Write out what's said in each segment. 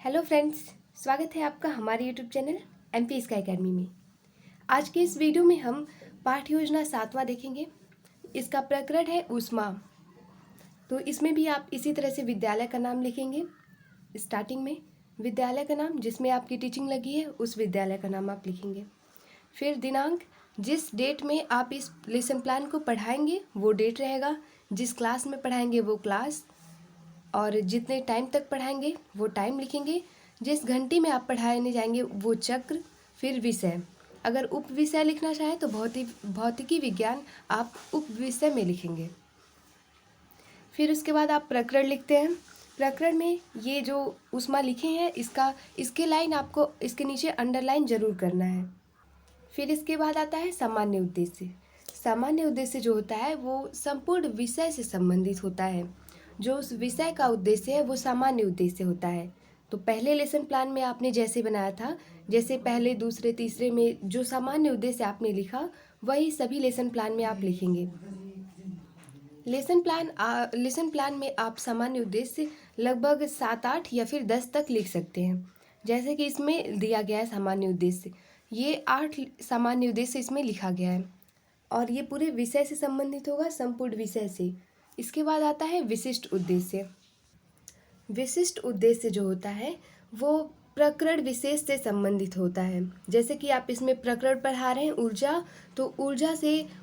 Hello friends, स्वागत है आपका हमारे YouTube channel MP sky academy में। आज के इस वीडियो में हम पाठ योजना 7वां देखेंगे। इसका प्रकरण है ऊष्मा। तो इसमें भी आप इसी तरह से विद्यालय का नाम लिखेंगे। स्टार्टिंग में विद्यालय का नाम, जिसमें आपकी टीचिंग लगी है उस विद्यालय का नाम आप लिखेंगे। फिर दिनांक, जिस डेट में आप इस लेसन प्लान को पढ़ाएंगे वो डेट रहेगा। जिस क्लास में पढ़ाएंगे वो क्लास, और जितने टाइम तक पढ़ाएंगे वो टाइम लिखेंगे। जिस घंटी में आप पढ़ाने जाएंगे वो चक्र। फिर विषय, अगर उप विषय लिखना चाहें तो भौतिकी विज्ञान आप उप विषय में लिखेंगे। फिर उसके बाद आप प्रकरण लिखते हैं। प्रकरण में ये जो ऊष्मा लिखे हैं इसके लाइन आपको इसके नीचे अंडरलाइन जरूर करना है। फिर इसके बाद आता है सामान्य उद्देश्य। सामान्य उद्देश्य जो होता है वो संपूर्ण विषय से संबंधित होता है। जो उस विषय का उद्देश्य है वो सामान्य उद्देश्य होता है। तो पहले लेसन प्लान में आपने जैसे बनाया था, जैसे पहले दूसरे तीसरे में जो सामान्य उद्देश्य आपने लिखा वही सभी लेसन प्लान में आप लिखेंगे। लेसन प्लान में आप सामान्य उद्देश्य लगभग 7-8 या फिर 10 तक लिख सकते हैं। जैसे कि इसमें दिया गया है सामान्य उद्देश्य, ये 8 सामान्य उद्देश्य इसमें लिखा गया है और ये पूरे विषय से संबंधित होगा, संपूर्ण विषय से। इसके बाद आता है विशिष्ट उद्देश्य। विशिष्ट उद्देश्य जो होता है वो प्रकरण विशेष से संबंधित होता है। जैसे कि आप इसमें प्रकरण पढ़ा रहे हैं ऊर्जा, तो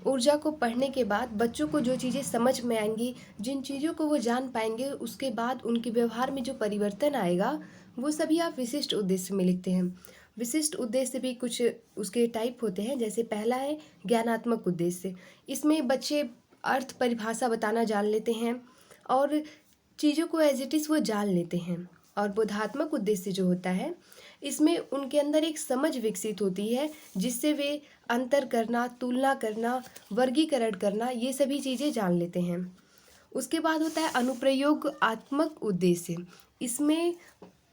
ऊर्जा को पढ़ने के बाद बच्चों को जो चीज़ें समझ में आएंगी, जिन चीज़ों को वो जान पाएंगे, उसके बाद उनके व्यवहार में जो परिवर्तन आएगा वो सभी आप विशिष्ट उद्देश्य में लिखते हैं। विशिष्ट उद्देश्य भी कुछ उसके टाइप होते हैं। जैसे पहला है ज्ञानात्मक उद्देश्य। इसमें बच्चे अर्थ परिभाषा बताना जान लेते हैं और चीज़ों को एज इट इज़ वो जान लेते हैं। और बोधात्मक उद्देश्य जो होता है इसमें उनके अंदर एक समझ विकसित होती है, जिससे वे अंतर करना, तुलना करना, वर्गीकरण करना, ये सभी चीज़ें जान लेते हैं। उसके बाद होता है अनुप्रयोगात्मक उद्देश्य। इसमें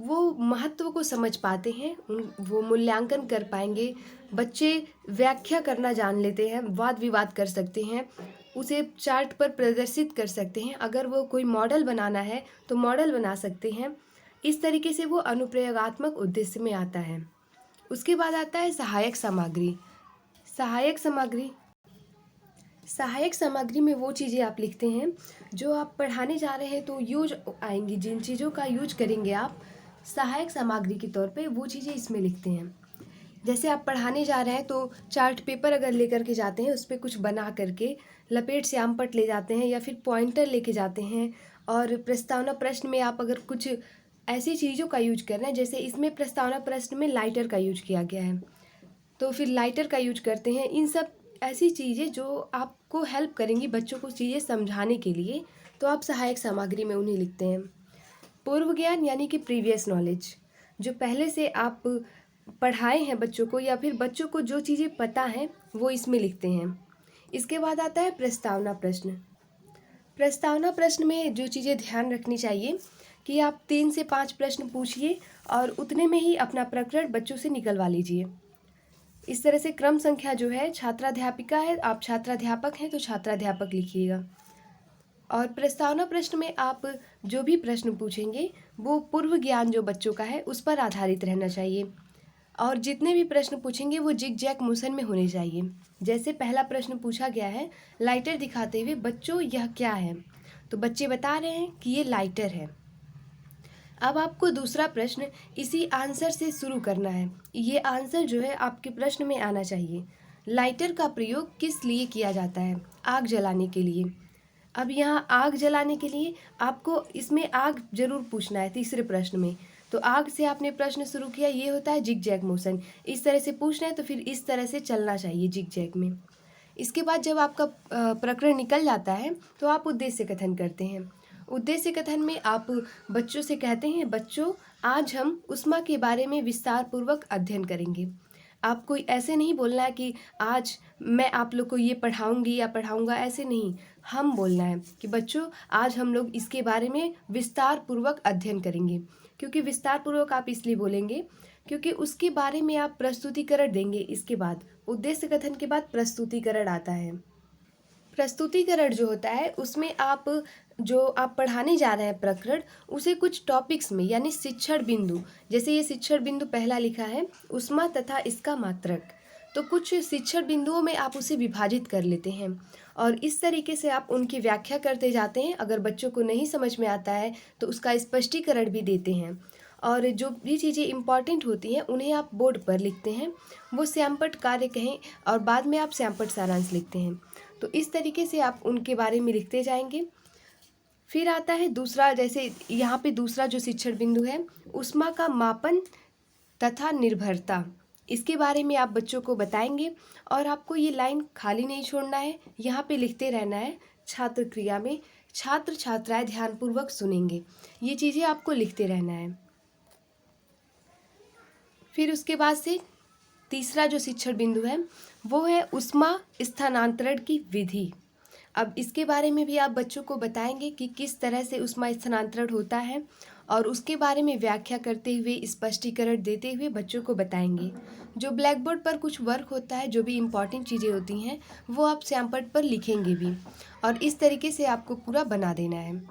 वो महत्व को समझ पाते हैं, वो मूल्यांकन कर पाएंगे। बच्चे व्याख्या करना जान लेते हैं, वाद विवाद कर सकते हैं, उसे चार्ट पर प्रदर्शित कर सकते हैं। अगर वो कोई मॉडल बनाना है तो मॉडल बना सकते हैं। इस तरीके से वो अनुप्रयोगात्मक उद्देश्य में आता है। उसके बाद आता है सहायक सामग्री। सहायक सामग्री सहायक सामग्री में वो चीज़ें आप लिखते हैं जो आप पढ़ाने जा रहे हैं तो यूज आएंगी, जिन चीज़ों का यूज करेंगे आप सहायक सामग्री के तौर पे, वो चीज़ें इसमें लिखते हैं। जैसे आप पढ़ाने जा रहे हैं तो चार्ट पेपर अगर लेकर के जाते हैं, उस पर कुछ बना करके लपेट श्याम पट्ट ले जाते हैं या फिर पॉइंटर लेके जाते हैं। और प्रस्तावना प्रश्न में आप अगर कुछ ऐसी चीज़ों का यूज कर रहे हैं, जैसे इसमें प्रस्तावना प्रश्न में लाइटर का यूज किया गया है, तो फिर लाइटर का यूज करते हैं। इन सब ऐसी चीज़ें जो आपको हेल्प करेंगी बच्चों को चीज़ें समझाने के लिए, तो आप सहायक सामग्री में उन्हें लिखते हैं। पूर्व ज्ञान यानी कि प्रीवियस नॉलेज, जो पहले से आप पढ़ाए हैं बच्चों को या फिर बच्चों को जो चीज़ें पता हैं वो इसमें लिखते हैं। इसके बाद आता है प्रस्तावना प्रश्न। प्रस्तावना प्रश्न में जो चीज़ें ध्यान रखनी चाहिए कि आप 3 से 5 प्रश्न पूछिए और उतने में ही अपना प्रकरण बच्चों से निकलवा लीजिए। इस तरह से क्रम संख्या जो है, छात्राध्यापिका है, आप छात्राध्यापक हैं तो छात्राध्यापक लिखिएगा। और प्रस्तावना प्रश्न में आप जो भी प्रश्न पूछेंगे वो पूर्व ज्ञान जो बच्चों का है उस पर आधारित रहना चाहिए। और जितने भी प्रश्न पूछेंगे वो जिग जैग मोशन में होने चाहिए। जैसे पहला प्रश्न पूछा गया है, लाइटर दिखाते हुए बच्चों यह क्या है, तो बच्चे बता रहे हैं कि ये लाइटर है। अब आपको दूसरा प्रश्न इसी आंसर से शुरू करना है। ये आंसर जो है आपके प्रश्न में आना चाहिए। लाइटर का प्रयोग किस लिए किया जाता है? आग जलाने के लिए। अब यहाँ आग जलाने के लिए आपको इसमें आग जरूर पूछना है तीसरे प्रश्न में। तो आग से आपने प्रश्न शुरू किया, ये होता है जिग जैग मोशन। इस तरह से पूछना है तो फिर इस तरह से चलना चाहिए जिग जैग में। इसके बाद जब आपका प्रकरण निकल जाता है तो आप उद्देश्य कथन करते हैं। उद्देश्य कथन में आप बच्चों से कहते हैं, बच्चों आज हम ऊष्मा के बारे में विस्तार पूर्वक अध्ययन करेंगे। आपको ऐसे नहीं बोलना है कि आज मैं आप लोग को ये पढ़ाऊंगी या पढ़ाऊंगा, ऐसे नहीं। हम बोलना है कि बच्चों आज हम लोग इसके बारे में विस्तार पूर्वक अध्ययन करेंगे। क्योंकि विस्तार पूर्वक आप इसलिए बोलेंगे क्योंकि उसके बारे में आप प्रस्तुतिकरण देंगे। इसके बाद उद्देश्य कथन के बाद प्रस्तुतिकरण आता है। प्रस्तुतिकरण जो होता है उसमें आप जो आप पढ़ाने जा रहे हैं प्रकरण, उसे कुछ टॉपिक्स में यानी शिक्षण बिंदु, जैसे ये शिक्षण बिंदु पहला लिखा है ऊष्मा तथा इसका मात्रक, तो कुछ शिक्षण बिंदुओं में आप उसे विभाजित कर लेते हैं और इस तरीके से आप उनकी व्याख्या करते जाते हैं। अगर बच्चों को नहीं समझ में आता है तो उसका स्पष्टीकरण भी देते हैं और जो भी चीज़ें इम्पॉर्टेंट होती हैं उन्हें आप बोर्ड पर लिखते हैं, वो श्यामपट्ट कार्य कहें और बाद में आप श्यामपट्ट सारांश लिखते हैं। तो इस तरीके से आप उनके बारे में लिखते जाएंगे। फिर आता है दूसरा, जैसे यहाँ पे दूसरा जो शिक्षण बिंदु है ऊष्मा का मापन तथा निर्भरता, इसके बारे में आप बच्चों को बताएंगे और आपको ये लाइन खाली नहीं छोड़ना है, यहाँ पे लिखते रहना है छात्र क्रिया में छात्र छात्राएं ध्यानपूर्वक सुनेंगे, ये चीज़ें आपको लिखते रहना है। फिर उसके बाद से तीसरा जो शिक्षण बिंदु है वो है ऊष्मा स्थानांतरण की विधि। अब इसके बारे में भी आप बच्चों को बताएंगे कि किस तरह से ऊष्मा स्थानांतरण होता है और उसके बारे में व्याख्या करते हुए स्पष्टीकरण देते हुए बच्चों को बताएंगे। जो ब्लैक बोर्ड पर कुछ वर्क होता है, जो भी इम्पॉर्टेंट चीज़ें होती हैं वो आप श्यामपट्ट पर लिखेंगे भी और इस तरीके से आपको पूरा बना देना है।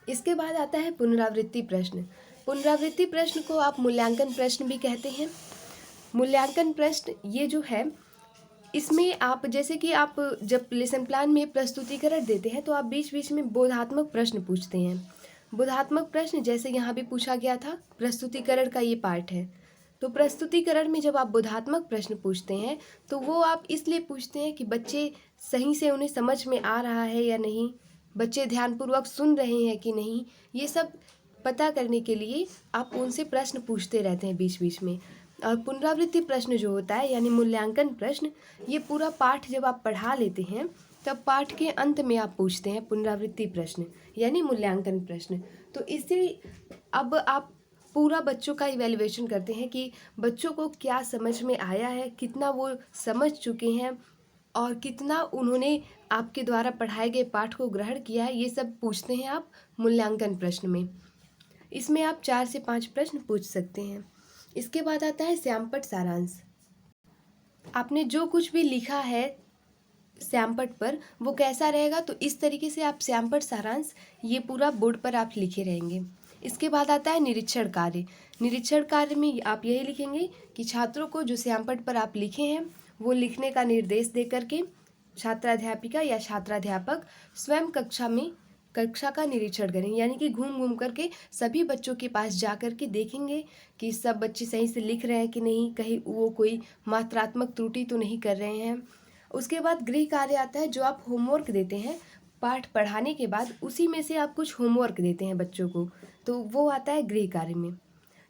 इसके बाद आता है पुनरावृत्ति प्रश्न। पुनरावृत्ति प्रश्न को आप मूल्यांकन प्रश्न भी कहते हैं। मूल्यांकन प्रश्न ये जो है इसमें आप जैसे कि आप जब लेसन प्लान में प्रस्तुतिकरण देते हैं तो आप बीच बीच में बोधात्मक प्रश्न पूछते हैं। बोधात्मक प्रश्न जैसे यहाँ भी पूछा गया था, प्रस्तुतिकरण का ये पार्ट है। तो प्रस्तुतिकरण में जब आप बोधात्मक प्रश्न पूछते हैं तो वो आप इसलिए पूछते हैं कि बच्चे सही से उन्हें समझ में आ रहा है या नहीं, बच्चे ध्यानपूर्वक सुन रहे हैं कि नहीं, ये सब पता करने के लिए आप उनसे प्रश्न पूछते रहते हैं बीच बीच में। और पुनरावृत्ति प्रश्न जो होता है यानी मूल्यांकन प्रश्न, ये पूरा पाठ जब आप पढ़ा लेते हैं तब पाठ के अंत में आप पूछते हैं पुनरावृत्ति प्रश्न यानी मूल्यांकन प्रश्न। तो इससे अब आप पूरा बच्चों का इवैल्यूएशन करते हैं कि बच्चों को क्या समझ में आया है, कितना वो समझ चुके हैं और कितना उन्होंने आपके द्वारा पढ़ाए गए पाठ को ग्रहण किया है, ये सब पूछते हैं आप मूल्यांकन प्रश्न में। इसमें आप 4 से 5 प्रश्न पूछ सकते हैं। इसके बाद आता है श्यामपट्ट सारांश। आपने जो कुछ भी लिखा है श्यामपट्ट पर वो कैसा रहेगा, तो इस तरीके से आप श्यामपट्ट सारांश ये पूरा बोर्ड पर आप लिखे रहेंगे। इसके बाद आता है निरीक्षण कार्य। निरीक्षण कार्य में आप यही लिखेंगे कि छात्रों को जो श्यामपट्ट पर आप लिखे हैं वो लिखने का निर्देश दे करके छात्राध्यापिका या छात्राध्यापक स्वयं कक्षा का निरीक्षण करें, यानी कि घूम घूम करके सभी बच्चों के पास जा कर के देखेंगे कि सब बच्चे सही से लिख रहे हैं कि नहीं, कहीं वो कोई मात्रात्मक त्रुटि तो नहीं कर रहे हैं। उसके बाद गृह कार्य आता है, जो आप होमवर्क देते हैं पाठ पढ़ाने के बाद, उसी में से आप कुछ होमवर्क देते हैं बच्चों को, तो वो आता है गृह कार्य में।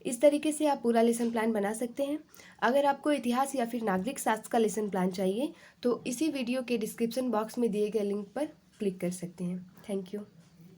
इस तरीके से आप पूरा लेसन प्लान बना सकते हैं। अगर आपको इतिहास या फिर नागरिक शास्त्र का लेसन प्लान चाहिए तो इसी वीडियो के डिस्क्रिप्शन बॉक्स में दिए गए लिंक पर क्लिक कर सकते हैं। Thank you.